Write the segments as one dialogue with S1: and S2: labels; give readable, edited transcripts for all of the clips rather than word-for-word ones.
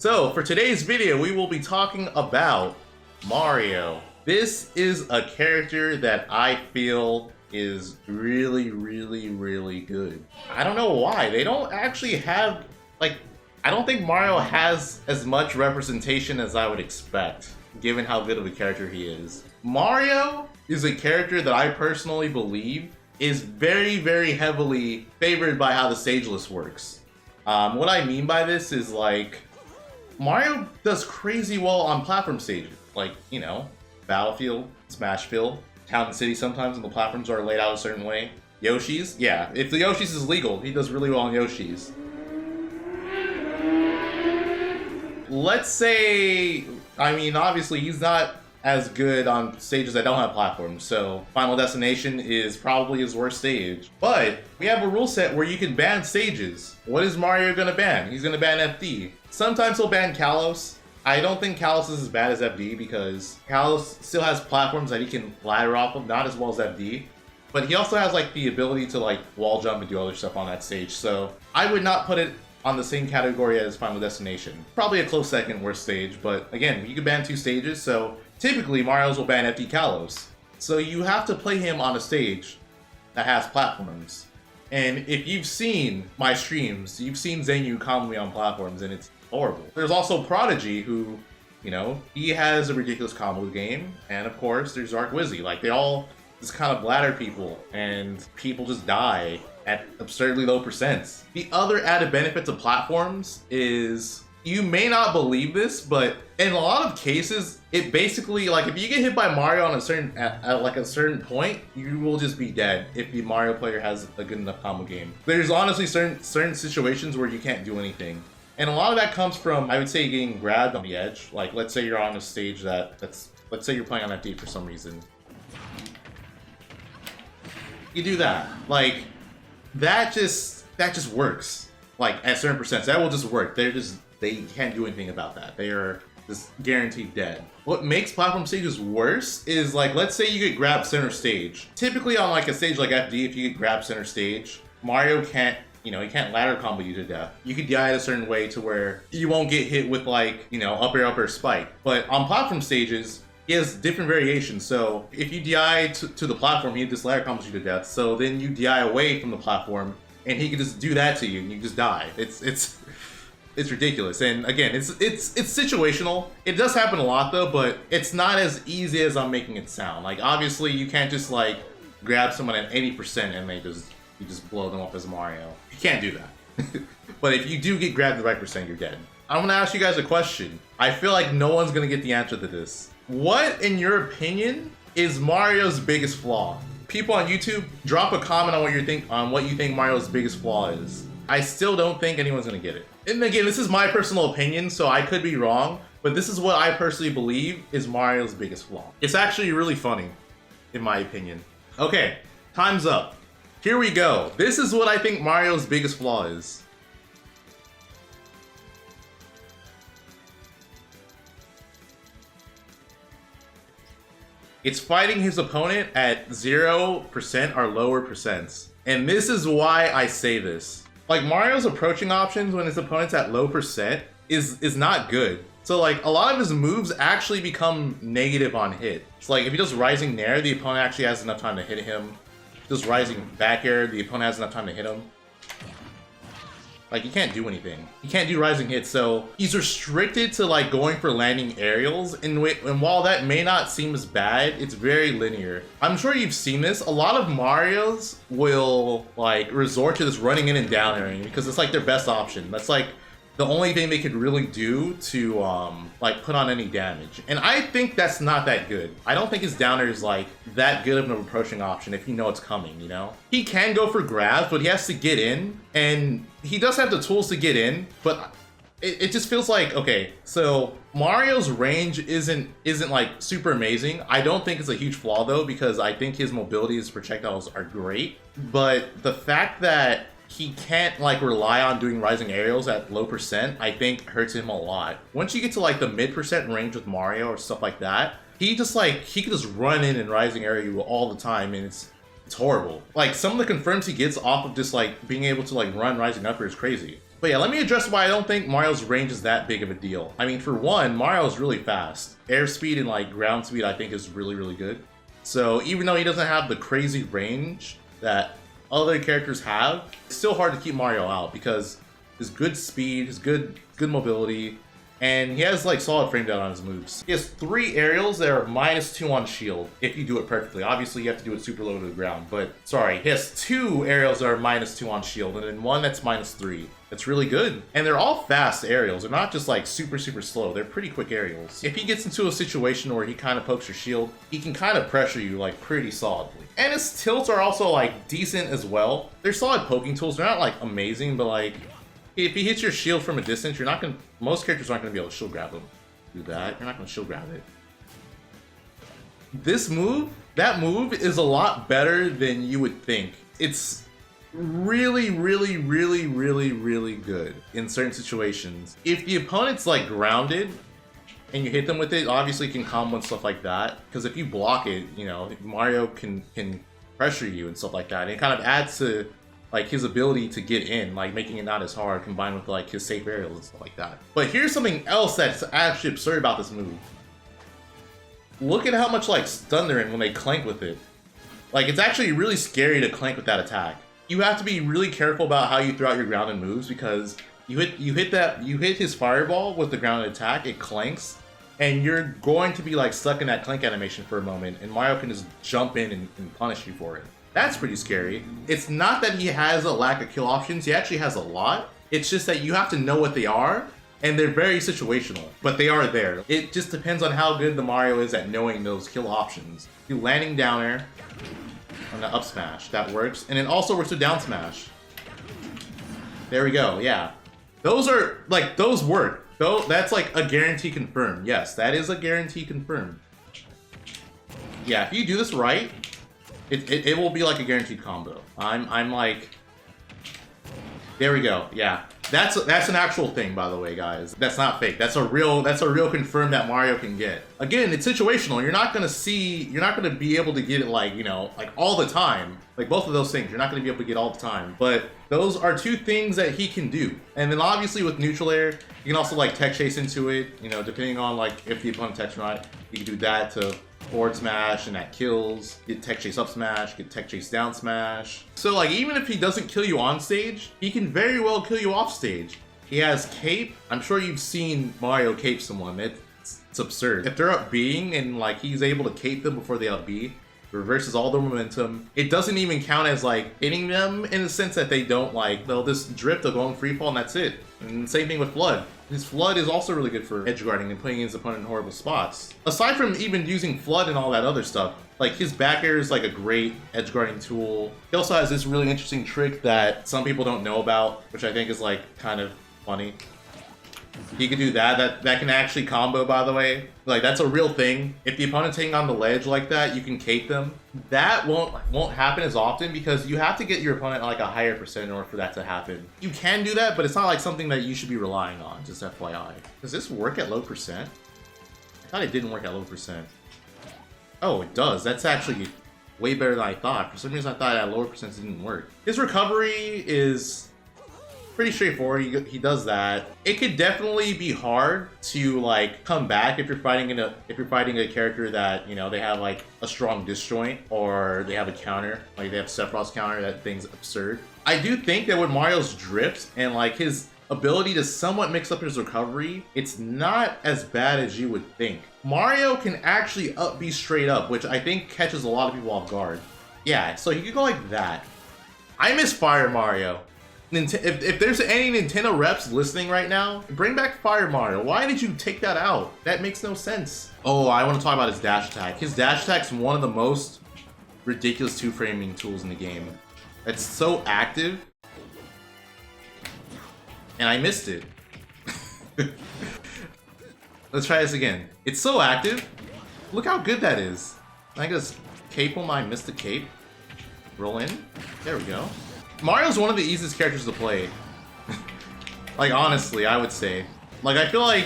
S1: So for today's video, we will be talking about Mario. This is a character that I feel is really good. I don't know why. They don't actually have, like, I don't think Mario has as much representation as I would expect, given how good of a character he is. Mario is a character that I personally believe is very heavily favored by how the stage list works. What I mean by this is, like, Mario does crazy well on platform stages, like, you know, Battlefield, Smashville, Town and City sometimes, and the platforms are laid out a certain way. Yoshi's, yeah, if the Yoshi's is legal, he does really well on Yoshi's. Let's say, I mean, obviously he's not as good on stages that don't have platforms, so Final Destination is probably his worst stage. But we have a rule set where you can ban stages. What is Mario gonna ban? He's gonna ban FD. Sometimes he'll ban Kalos. I don't think Kalos is as bad as FD because Kalos still has platforms that he can ladder off of, not as well as FD. But he also has, like, the ability to, like, wall jump and do other stuff on that stage, so I would not put it on the same category as Final Destination. Probably a close second worst stage, but again, you can ban 2 stages, so typically Mario's will ban FD Kalos. So you have to play him on a stage that has platforms. And if you've seen my streams, you've seen Zenyu combo me on platforms, and it's horrible. There's also Prodigy, who, you know, he has a ridiculous combo game, and of course there's Dark Wizzy. Like, they all just kind of ladder people, and people just die at absurdly low percents. The other added benefit to platforms is, you may not believe this, but in a lot of cases, it basically, like, if you get hit by Mario on a certain, at like a certain point, you will just be dead if the Mario player has a good enough combo game. There's honestly certain situations where you can't do anything. And a lot of that comes from, I would say, getting grabbed on the edge. Like, let's say you're on a stage let's say you're playing on FD for some reason. You do that. Like, that just works. Like, at certain percents, that will just work. They can't do anything about that. They are just guaranteed dead. What makes platform stages worse is, like, let's say you get grabbed center stage. Typically on, like, a stage like FD, if you get grabbed center stage, Mario can't, you know, he can't ladder combo you to death. You could die a certain way to where you won't get hit with, like, you know, upper spike. But on platform stages, he has different variations. So if you DI to the platform, he just ladder combos you to death. So then you DI away from the platform, and he can just do that to you, and you just die. It's ridiculous. And again, it's situational. It does happen a lot though, but it's not as easy as I'm making it sound. Like, obviously you can't just, like, grab someone at 80% and you just blow them up as Mario. You can't do that. But if you do get grabbed the right percent, you're dead. I'm gonna ask you guys a question. I feel like no one's gonna get the answer to this. What, in your opinion, is Mario's biggest flaw? People on YouTube, drop a comment on what you think Mario's biggest flaw is. I still don't think anyone's gonna get it. And again, this is my personal opinion, so I could be wrong, but this is what I personally believe is Mario's biggest flaw. It's actually really funny, in my opinion. Okay, time's up. Here we go. This is what I think Mario's biggest flaw is. It's fighting his opponent at 0% or lower percents. And this is why I say this. Like, Mario's approaching options when his opponent's at low percent is not good. So, like, a lot of his moves actually become negative on hit. It's like, if he does Rising Nair, the opponent actually has enough time to hit him. If he does Rising Back Air, the opponent has enough time to hit him. Like, he can't do anything. He can't do rising hits, so he's restricted to, like, going for landing aerials, and while that may not seem as bad, it's very linear. I'm sure you've seen this. A lot of Marios will, like, resort to this running in and down airing because it's, like, their best option. That's, like, the only thing they could really do to, like, put on any damage. And I think that's not that good. I don't think his down air is, like, that good of an approaching option if you know it's coming, you know? He can go for grabs, but he has to get in, and he does have the tools to get in, but it just feels like, okay, so Mario's range isn't like super amazing. I don't think it's a huge flaw though, because I think his mobility, his projectiles are great, but the fact that he can't, like, rely on doing rising aerials at low percent, I think hurts him a lot. Once you get to, like, the mid percent range with Mario or stuff like that, he just, like, he can just run in and rising area you all the time, and it's horrible. Like, some of the confirms he gets off of just, like, being able to, like, run rising upper is crazy. But yeah, let me address why I don't think Mario's range is that big of a deal. I mean, for one, Mario's really fast. Airspeed and like ground speed I think is really, really good. So even though he doesn't have the crazy range that other characters have, it's still hard to keep Mario out because his good speed, his good mobility, and he has like solid frame down on his moves. He has 3 aerials that are -2 on shield if you do it perfectly. Obviously you have to do it super low to the ground, but sorry, he has 2 aerials that are -2 on shield and then 1 that's -3. That's really good. And they're all fast aerials. They're not just like super slow. They're pretty quick aerials. If he gets into a situation where he kind of pokes your shield, he can kind of pressure you like pretty solidly. And his tilts are also like decent as well. They're solid poking tools. They're not like amazing, but like if he hits your shield from a distance, you're not gonna, most characters aren't gonna be able to shield grab him. Do that, you're not gonna shield grab it. This move, that move is a lot better than you would think. It's really good in certain situations. If the opponent's like grounded and you hit them with it, obviously you can combo and stuff like that. Because if you block it, you know, Mario can pressure you and stuff like that. And it kind of adds to like his ability to get in, like making it not as hard combined with like his safe aerials and stuff like that. But here's something else that's actually absurd about this move. Look at how much like stun they're in when they clank with it. Like it's actually really scary to clank with that attack. You have to be really careful about how you throw out your grounded moves because you hit his fireball with the grounded attack, it clanks, and you're going to be like stuck in that clank animation for a moment, and Mario can just jump in and punish you for it. That's pretty scary. It's not that he has a lack of kill options, he actually has a lot. It's just that you have to know what they are, and they're very situational, but they are there. It just depends on how good the Mario is at knowing those kill options. You landing down air on the up smash, that works, and it also works with down smash. There we go, yeah. Those are, like, those work. Though that's like a guarantee confirmed. Yes, that is a guarantee confirmed. Yeah, if you do this right, it will be like a guaranteed combo. I'm like, there we go, yeah. That's an actual thing, by the way, guys. That's not fake. That's a real confirm that Mario can get. Again, it's situational. You're not gonna be able to get it like, you know, like all the time. Like both of those things, you're not gonna be able to get all the time. But those are 2 things that he can do. And then obviously with neutral air, you can also like tech chase into it, you know, depending on like if the opponent techs or not. You can do that to forward smash and that kills, get tech chase up smash, get tech chase down smash. So like even if he doesn't kill you on stage, he can very well kill you off stage. He has cape. I'm sure you've seen Mario cape someone. It's absurd. If they're up B'ing and like he's able to cape them before they up B, reverses all their momentum. It doesn't even count as like hitting them in the sense that they don't like, they'll just drift, they'll go in free fall and that's it. And same thing with Flood. His Flood is also really good for edge guarding and putting his opponent in horrible spots. Aside from even using Flood and all that other stuff, like his back air is like a great edge guarding tool. He also has this really interesting trick that some people don't know about, which I think is like kind of funny. He could do that. That can actually combo, by the way. Like that's a real thing. If the opponent's hanging on the ledge like that, you can cape them. That won't happen as often because you have to get your opponent like a higher percent in order for that to happen. You can do that, but it's not like something that you should be relying on, just FYI. Does this work at low percent? I thought it didn't work at low percent. Oh, it does. That's actually way better than I thought. For some reason, I thought at lower percent it didn't work. His recovery is pretty straightforward. He does that. It could definitely be hard to like come back if you're fighting a character that, you know, they have like a strong disjoint or they have a counter, like they have Sephiroth's counter. That thing's absurd. I do think that with Mario's drift and like his ability to somewhat mix up his recovery, it's not as bad as you would think. Mario can actually up B straight up, which I think catches a lot of people off guard. Yeah, so you could go like that. I miss Fire Mario. If there's any Nintendo reps listening right now, bring back Fire Mario. Why did you take that out? That makes no sense. Oh, I want to talk about his dash attack. His dash attack's one of the most ridiculous 2-framing tools in the game. It's so active. And I missed it. Let's try this again. It's so active. Look how good that is. I just cape him. I missed the cape. Roll in. There we go. Mario's one of the easiest characters to play. Like, honestly, I would say. Like, I feel like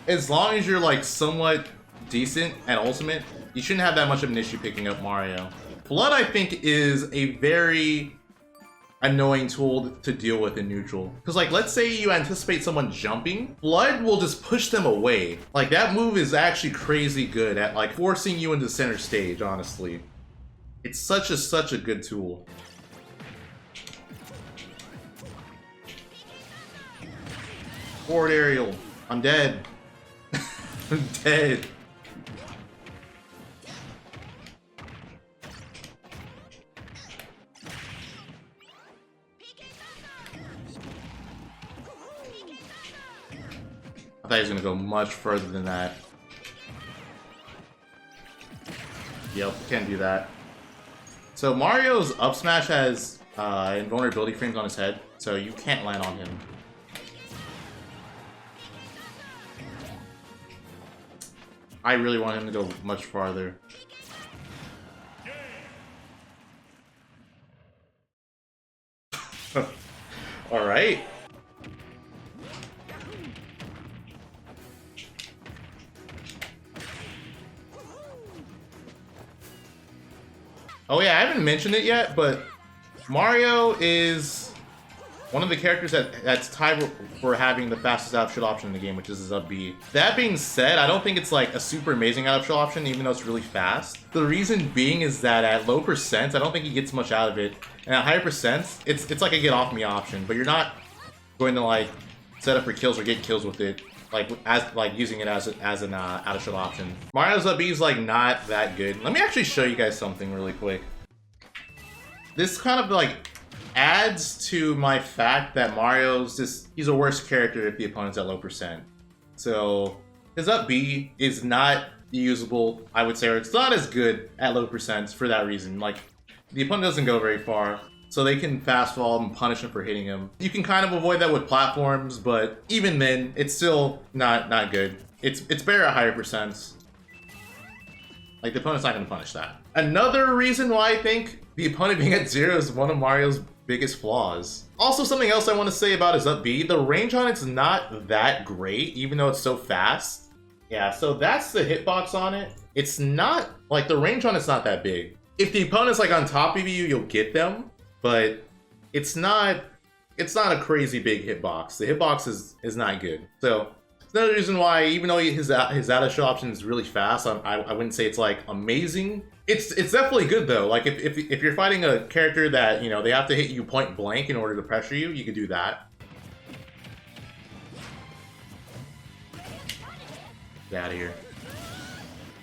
S1: as long as you're, like, somewhat decent at Ultimate, you shouldn't have that much of an issue picking up Mario. Flood, I think, is a very annoying tool to deal with in neutral. Because like, let's say you anticipate someone jumping, Flood will just push them away. Like that move is actually crazy good at like forcing you into center stage, honestly. It's such a good tool. Forward aerial. I'm dead. I'm dead. I thought he was gonna go much further than that. Yep, can't do that. So Mario's up smash has invulnerability frames on his head, so you can't land on him. I really want him to go much farther. All right. Oh yeah, I haven't mentioned it yet, but Mario is one of the characters that's tied for having the fastest out of shit option in the game, which is his up B. That being said, I don't think it's like a super amazing out of shit option, even though it's really fast. The reason being is that at low percents, I don't think he gets much out of it. And at higher percents, it's like a get off me option, but you're not going to like set up for kills or get kills with it, like using it as an out of shit option. Mario's up B is like not that good. Let me actually show you guys something really quick. This kind of like adds to my fact that Mario's he's a worse character if the opponent's at low percent. So his up B is not usable, I would say, or it's not as good at low percents for that reason. Like the opponent doesn't go very far, so they can fast fall and punish him for hitting him. You can kind of avoid that with platforms, but even then, it's still not good. It's better at higher percents. Like the opponent's not going to punish that. Another reason why I think the opponent being at 0 is one of Mario's biggest flaws. Also, something else I want to say about his up B, the range on it's not that great, even though it's so fast. Yeah, so that's the hitbox on it. It's not, like the range on it's not that big. If the opponent's like on top of you, you'll get them, but it's not a crazy big hitbox. The hitbox is not good. So it's another reason why, even though his out of shot option is really fast, I wouldn't say it's like amazing. It's definitely good though. Like if you're fighting a character that, you know, they have to hit you point blank in order to pressure you, you could do that. Get out of here.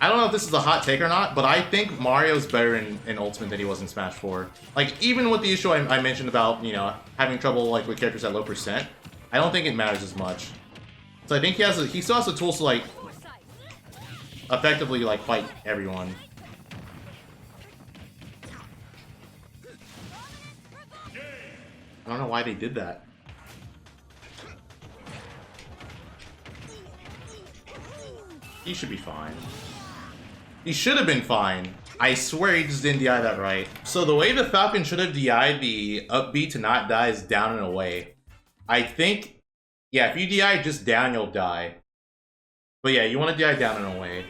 S1: I don't know if this is a hot take or not, but I think Mario's better in Ultimate than he was in Smash 4. Like, even with the issue I mentioned about, you know, having trouble like with characters at low percent, I don't think it matters as much. So I think he still has the tools to like effectively like fight everyone. I don't know why they did that. He should be fine. He should have been fine. I swear he just didn't DI that right. So the way the Falcon should have DI'd the up B to not die is down and away. I think, yeah, if you DI just down, you'll die. But yeah, you want to DI down and away.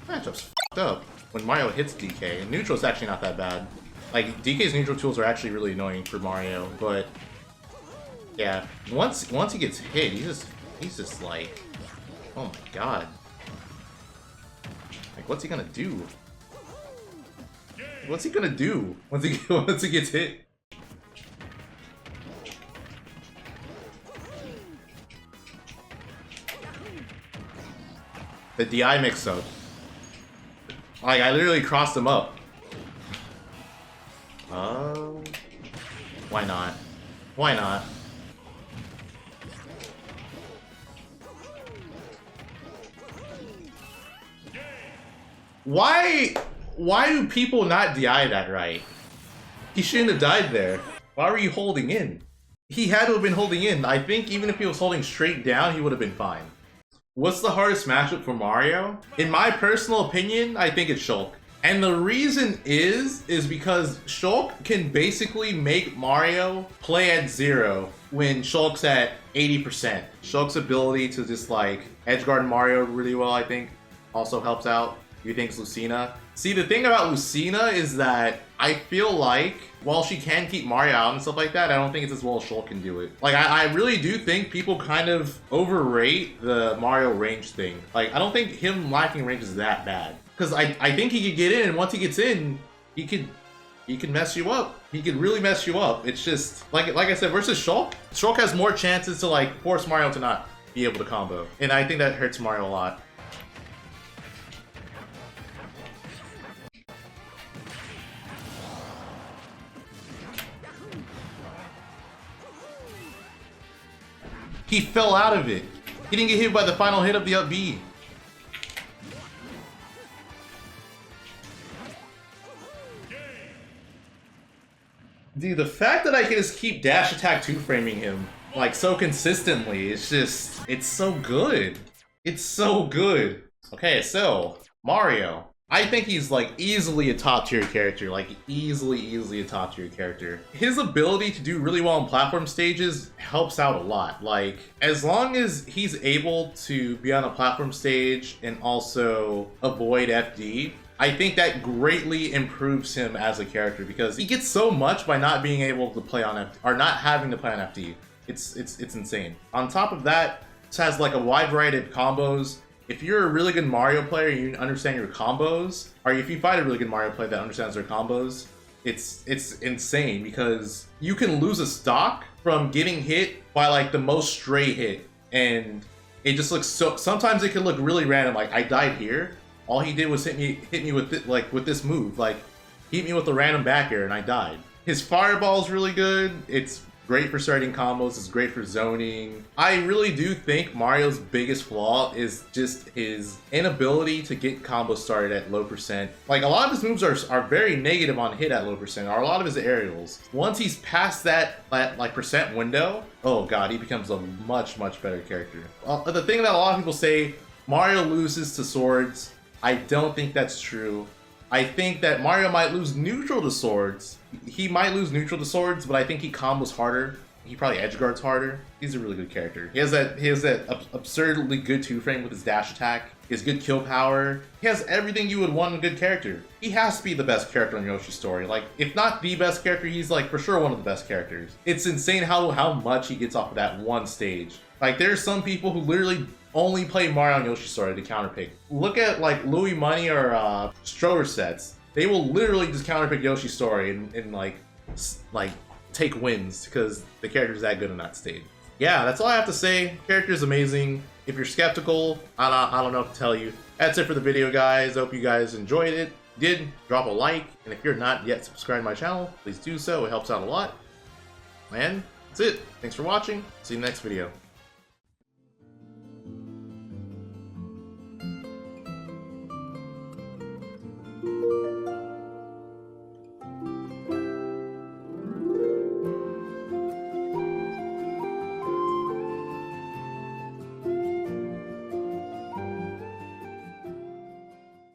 S1: Matchup's f***ed up when Mario hits DK. Neutral's actually not that bad. Like, DK's neutral tools are actually really annoying for Mario, but yeah, once he gets hit, he's just like, oh my god. Like, what's he gonna do? What's he gonna do once he gets hit? The DI mix-up. Like, I literally crossed him up. Oh. Why not? Why not? Why do people not DI that right? He shouldn't have died there. Why were you holding in? He had to have been holding in. I think even if he was holding straight down, he would have been fine. What's the hardest matchup for Mario? In my personal opinion, I think it's Shulk. And the reason is because Shulk can basically make Mario play at 0 when Shulk's at 80%. Shulk's ability to just like edgeguard Mario really well, I think, also helps out. You think it's Lucina? See, the thing about Lucina is that I feel like while she can keep Mario out and stuff like that, I don't think it's as well as Shulk can do it. Like, I really do think people kind of overrate the Mario range thing. Like, I don't think him lacking range is that bad. Because I think he could get in, and once he gets in, he can mess you up. He could really mess you up. It's just, like I said, versus Shulk, Shulk has more chances to, like, force Mario to not be able to combo. And I think that hurts Mario a lot. He fell out of it. He didn't get hit by the final hit of the up B. Dude, the fact that I can just keep dash attack 2-framing him like so consistently, it's just, it's so good. It's so good. Okay, so Mario. I think he's like easily a top tier character, like easily a top tier character. His ability to do really well on platform stages helps out a lot. Like, as long as he's able to be on a platform stage and also avoid FD, I think that greatly improves him as a character because he gets so much by not being able to play on FD, or not having to play on FD. It's insane. On top of that, it has like a wide variety of combos. If you're a really good Mario player and you understand your combos, or if you fight a really good Mario player that understands their combos, it's insane because you can lose a stock from getting hit by like the most stray hit, and it just looks so. Sometimes it can look really random. Like, I died here. All he did was hit me with it, like with this move. Like, hit me with a random back air and I died. His fireball is really good. It's great for starting combos, it's great for zoning. I really do think Mario's biggest flaw is just his inability to get combos started at low percent. Like, a lot of his moves are very negative on hit at low percent, or a lot of his aerials. Once he's past that like percent window, oh god, he becomes a much better character. The thing that a lot of people say, Mario loses to swords, I don't think that's true. I think that Mario might lose neutral to swords. He might lose neutral to swords, but I think he combos harder. He probably edge guards harder. He's a really good character. He has that absurdly good 2-frame with his dash attack. He has good kill power. He has everything you would want in a good character. He has to be the best character in Yoshi's story. Like, if not the best character, he's like for sure one of the best characters. It's insane how much he gets off of that one stage. Like, there's some people who literally only play Mario and Yoshi's Story to counterpick. Look at like Louis Money or Stroder sets. They will literally just counterpick Yoshi's Story and like take wins because the character's that good in that stage. Yeah, that's all I have to say. Character's amazing. If you're skeptical, I don't know what to tell you. That's it for the video, guys. I hope you guys enjoyed it. If you did, drop a like, and if you're not yet subscribed to my channel, please do so. It helps out a lot. And that's it. Thanks for watching. See you in the next video.